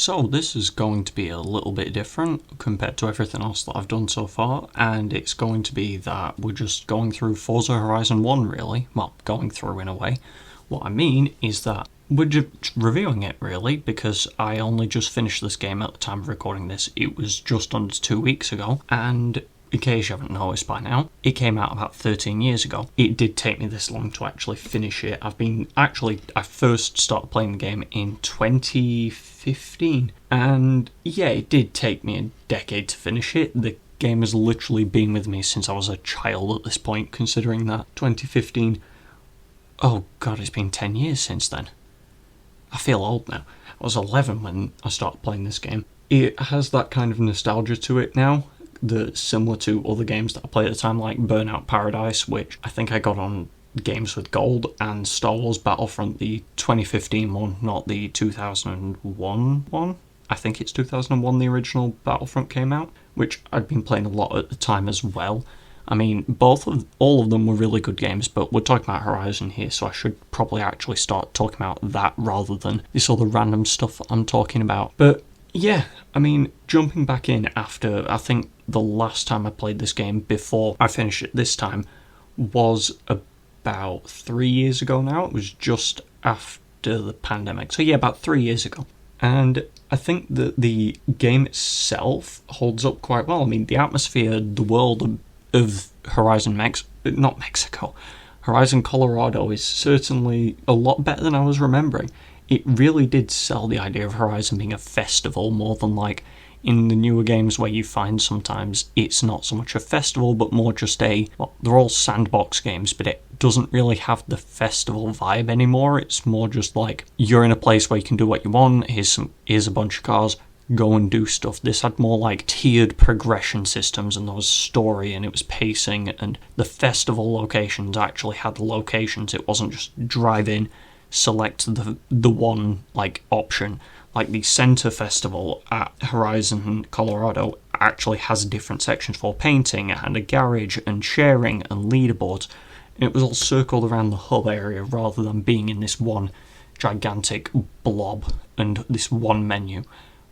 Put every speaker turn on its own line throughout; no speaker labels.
So this is going to be a little bit different compared to everything else that I've done so far, and it's going to be that we're just going through Forza Horizon 1 really. Well, going through in a way. What I mean is that we're just reviewing it really, because I only just finished this game at the time of recording this. It was just under 2 weeks ago, and in case you haven't noticed by now, it came out about 13 years ago. It did take me this long to actually finish it. I first started playing the game in 2015, and yeah, it did take me a decade to finish it. The game has literally been with me since I was a child at this point, considering that 2015, oh god, it's been 10 years since then. I feel old now. I was 11 when I started playing this game. It has that kind of nostalgia to it now, that's similar to other games that I played at the time, like Burnout Paradise, which I think I got on Games with Gold, and Star Wars Battlefront, the 2015 one, not the 2001 one. I think it's 2001 the original Battlefront came out, which I'd been playing a lot at the time as well. I mean, all of them were really good games, but we're talking about Horizon here, so I should probably actually start talking about that rather than this other random stuff I'm talking about. But yeah, I mean, jumping back in after, I think the last time I played this game before I finished it this time was about 3 years ago now. It was just after the pandemic. So yeah, about 3 years ago. And I think that the game itself holds up quite well. I mean, the atmosphere, the world of Horizon Horizon Colorado is certainly a lot better than I was remembering. It really did sell the idea of Horizon being a festival more than like in the newer games where you find sometimes it's not so much a festival but more just they're all sandbox games, but it doesn't really have the festival vibe anymore. It's more just like you're in a place where you can do what you want, here's a bunch of cars, go and do stuff. This had more like tiered progression systems, and there was story and it was pacing, and the festival locations actually had locations. It wasn't just drive in, select the one like option. Like the Center Festival at Horizon Colorado actually has different sections for painting and a garage and sharing and leaderboards. And it was all circled around the hub area rather than being in this one gigantic blob and this one menu,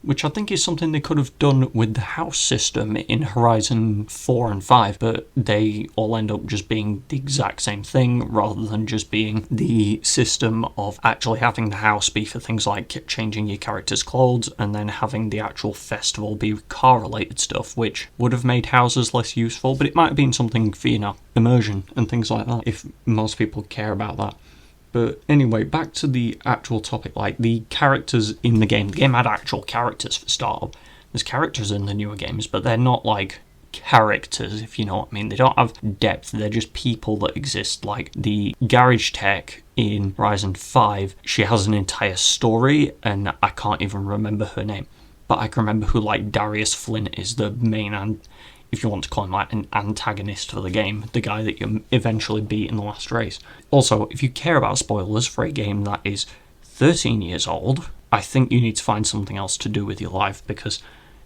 which I think is something they could have done with the house system in Horizon 4 and 5, but they all end up just being the exact same thing rather than just being the system of actually having the house be for things like changing your character's clothes and then having the actual festival be car-related stuff, which would have made houses less useful, but it might have been something for, immersion and things like that, if most people care about that. But anyway, back to the actual topic, like the characters in the game. The game had actual characters for startup. There's characters in the newer games, but they're not like characters, if you know what I mean. They don't have depth, they're just people that exist. Like the garage tech in Horizon 5, she has an entire story, and I can't even remember her name. But I can remember who like Darius Flint is, the main if you want to call him like an antagonist for the game, the guy that you eventually beat in the last race. Also, if you care about spoilers for a game that is 13 years old, I think you need to find something else to do with your life, because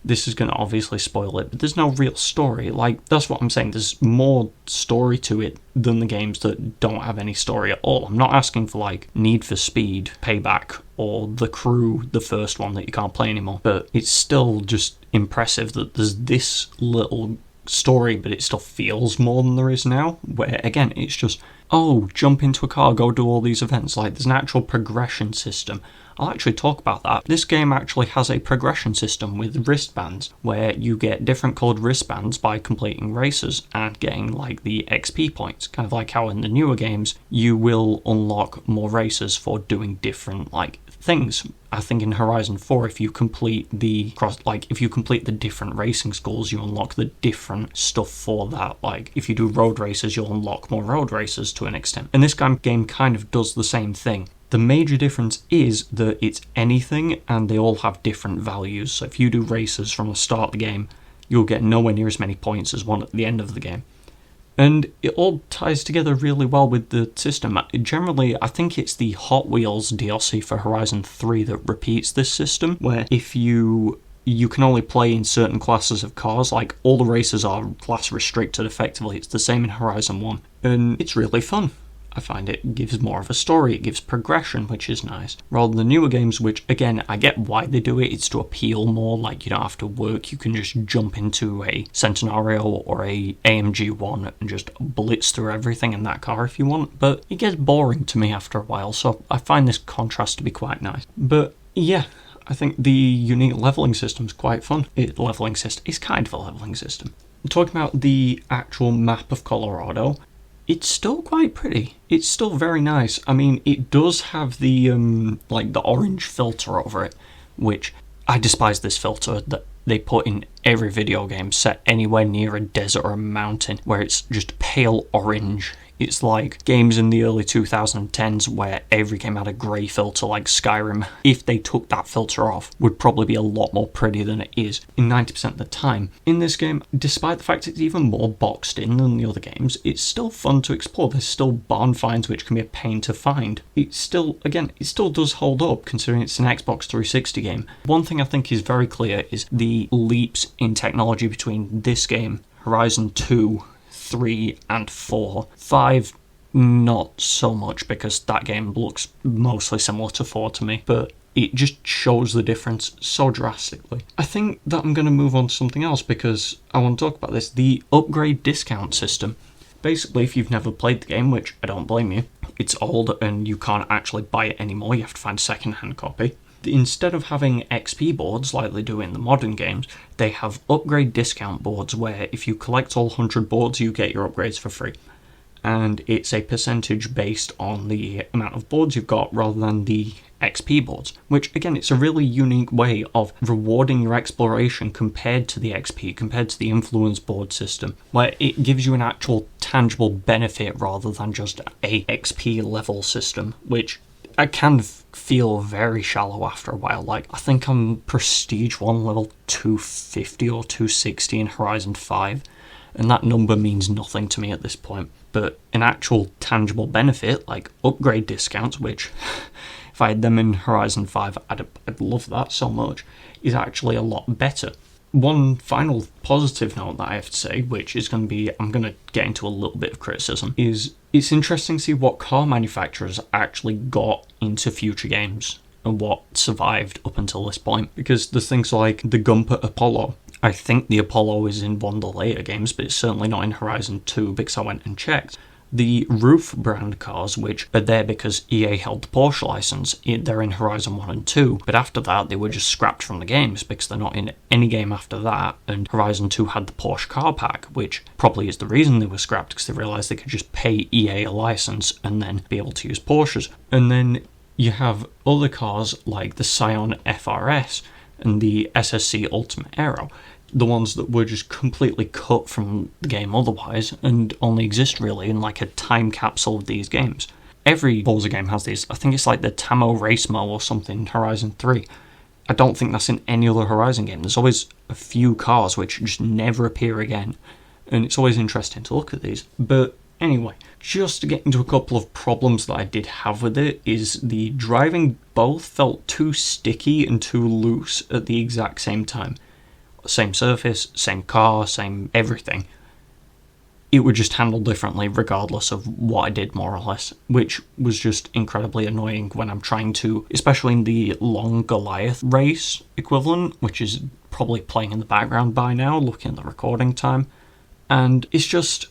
this is going to obviously spoil it, but there's no real story. Like, that's what I'm saying, there's more story to it than the games that don't have any story at all. I'm not asking for like Need for Speed, Payback, or The Crew, the first one that you can't play anymore, but it's still just impressive that there's this little story, but it still feels more than there is now, where again it's just, oh, jump into a car, go do all these events. Like, there's an actual progression system. I'll actually talk about that. This game actually has a progression system with wristbands, where you get different coloured wristbands by completing races and getting like the XP points, kind of like how in the newer games you will unlock more races for doing different like things. I think in Horizon 4, if you complete the different racing schools, you unlock the different stuff for that. Like, if you do road races, you'll unlock more road races to an extent. And this game kind of does the same thing. The major difference is that it's anything, and they all have different values. So if you do races from the start of the game, you'll get nowhere near as many points as one at the end of the game. And it all ties together really well with the system. Generally, I think it's the Hot Wheels DLC for Horizon 3 that repeats this system, where if you can only play in certain classes of cars, like all the races are class restricted effectively. It's the same in Horizon 1, and it's really fun. I find it gives more of a story, it gives progression, which is nice. Rather than newer games, which, again, I get why they do it, it's to appeal more, like you don't have to work, you can just jump into a Centenario or a AMG 1 and just blitz through everything in that car if you want, but it gets boring to me after a while, so I find this contrast to be quite nice. But yeah, I think the unique leveling system is quite fun. It's kind of a leveling system. Talking about the actual map of Colorado, it's still quite pretty. It's still very nice. I mean, it does have the the orange filter over it, which I despise this filter that they put in every video game set anywhere near a desert or a mountain, where it's just pale orange. It's like games in the early 2010s where every game had a grey filter like Skyrim. If they took that filter off, would probably be a lot more pretty than it is in 90% of the time. In this game, despite the fact it's even more boxed in than the other games, it's still fun to explore. There's still barn finds which can be a pain to find. It still does hold up considering it's an Xbox 360 game. One thing I think is very clear is the leaps in technology between this game, Horizon 2, 3 and 4. 5, not so much, because that game looks mostly similar to 4 to me, but it just shows the difference so drastically. I think that I'm going to move on to something else because I want to talk about this, the upgrade discount system. Basically, if you've never played the game, which I don't blame you, it's old and you can't actually buy it anymore, you have to find a second-hand copy. Instead of having XP boards like they do in the modern games, they have upgrade discount boards where if you collect all 100 boards, you get your upgrades for free. And it's a percentage based on the amount of boards you've got rather than the XP boards, which again, it's a really unique way of rewarding your exploration compared to the XP, compared to the influence board system, where it gives you an actual tangible benefit rather than just a XP level system, which I can feel very shallow after a while. Like, I think I'm Prestige 1 level 250 or 260 in Horizon 5, and that number means nothing to me at this point. But an actual tangible benefit, like upgrade discounts, which if I had them in Horizon 5, I'd love that so much, is actually a lot better. One final positive note that I have to say, which is going to be, I'm going to get into a little bit of criticism, is it's interesting to see what car manufacturers actually got into future games and what survived up until this point. Because there's things like the Gumper Apollo. I think the Apollo is in one of the later games, but it's certainly not in Horizon 2 because I went and checked. The Roof brand cars, which are there because EA held the Porsche license, they're in Horizon 1 and 2, but after that they were just scrapped from the games because they're not in any game after that, and Horizon 2 had the Porsche car pack, which probably is the reason they were scrapped, because they realised they could just pay EA a license and then be able to use Porsches. And then you have other cars like the Scion FRS and the SSC Ultimate Aero, the ones that were just completely cut from the game otherwise and only exist really in like a time capsule of these games. Every Forza game has these. I think it's like the Tamo Racemo or something in Horizon 3. I don't think that's in any other Horizon game. There's always a few cars which just never appear again, and it's always interesting to look at these. But anyway, just to get into a couple of problems that I did have with it, is the driving both felt too sticky and too loose at the exact same time. Same surface, same car, same everything. It would just handle differently regardless of what I did, more or less, which was just incredibly annoying when I'm trying to, especially in the long Goliath race equivalent, which is probably playing in the background by now, looking at the recording time. And it's just,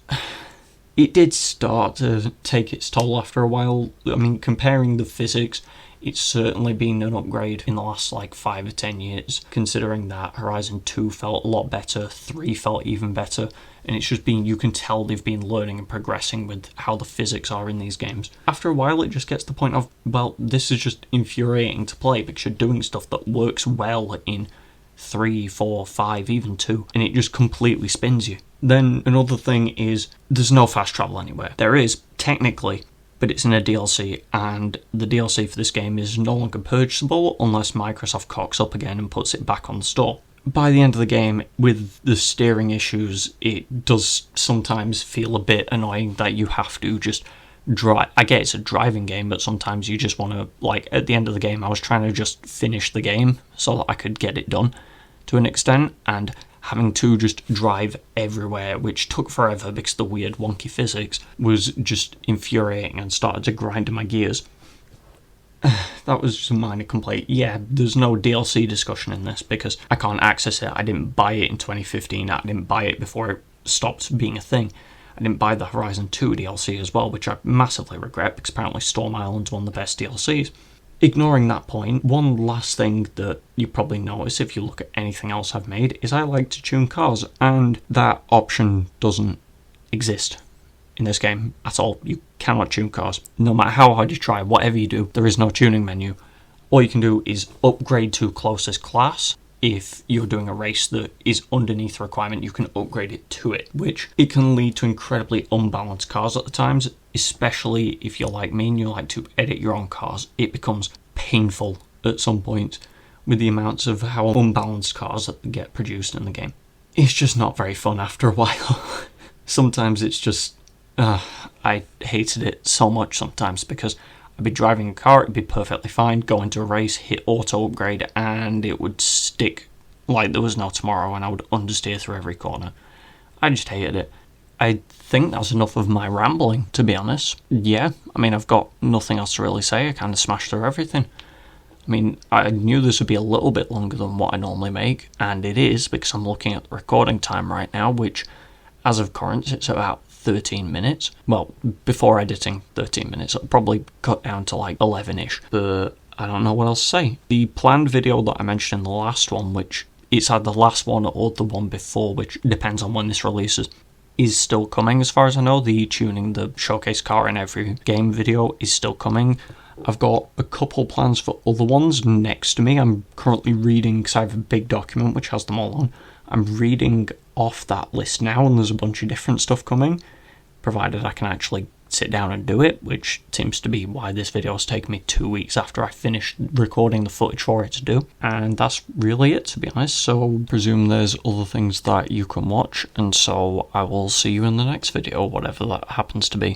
it did start to take its toll after a while. I mean, comparing the physics, it's certainly been an upgrade in the last 5 or 10 years, considering that Horizon 2 felt a lot better, 3 felt even better, and it's just been, you can tell they've been learning and progressing with how the physics are in these games. After a while it just gets to the point of, well, this is just infuriating to play because you're doing stuff that works well in 3, 4, 5, even 2, and it just completely spins you. Then another thing is, there's no fast travel anywhere. There is, technically, but it's in a DLC, and the DLC for this game is no longer purchasable unless Microsoft cocks up again and puts it back on the store. By the end of the game, with the steering issues, it does sometimes feel a bit annoying that you have to just drive. I get it's a driving game, but sometimes you just want to, at the end of the game, I was trying to just finish the game so that I could get it done to an extent, and having to just drive everywhere, which took forever because the weird wonky physics was just infuriating and started to grind in my gears. That was just a minor complaint. Yeah, there's no DLC discussion in this because I can't access it. I didn't buy it in 2015. I didn't buy it before it stopped being a thing. I didn't buy the Horizon 2 DLC as well, which I massively regret because apparently Storm Island's one of the best DLCs. Ignoring that point, one last thing that you probably notice if you look at anything else I've made is I like to tune cars, and that option doesn't exist in this game at all. You cannot tune cars. No matter how hard you try, whatever you do, there is no tuning menu. All you can do is upgrade to closest class. If you're doing a race that is underneath the requirement, you can upgrade it to it, which it can lead to incredibly unbalanced cars at the times, especially if you're like me and you like to edit your own cars. It becomes painful at some point with the amounts of how unbalanced cars that get produced in the game. It's just not very fun after a while. Sometimes it's just... I hated it so much sometimes because I'd be driving a car, it'd be perfectly fine, go into a race, hit auto upgrade, and it would stick like there was no tomorrow, and I would understeer through every corner. I just hated it. I think that's enough of my rambling, to be honest. Yeah, I mean, I've got nothing else to really say. I kind of smashed through everything. I mean, I knew this would be a little bit longer than what I normally make, and it is, because I'm looking at the recording time right now, which, as of current, it's about 13 minutes. Well, before editing, 13 minutes. It'll probably cut down to like 11-ish. But I don't know what else to say. The planned video that I mentioned in the last one, which it's either the last one or the one before, which depends on when this releases, is still coming as far as I know. The tuning the showcase car in every game video is still coming. I've got a couple plans for other ones next to me. I'm currently reading, because I have a big document which has them all on. I'm reading off that list now, and there's a bunch of different stuff coming, provided I can actually sit down and do it, which seems to be why this video has taken me 2 weeks after I finished recording the footage for it to do. And that's really it, to be honest, so I presume there's other things that you can watch, and so I will see you in the next video, whatever that happens to be.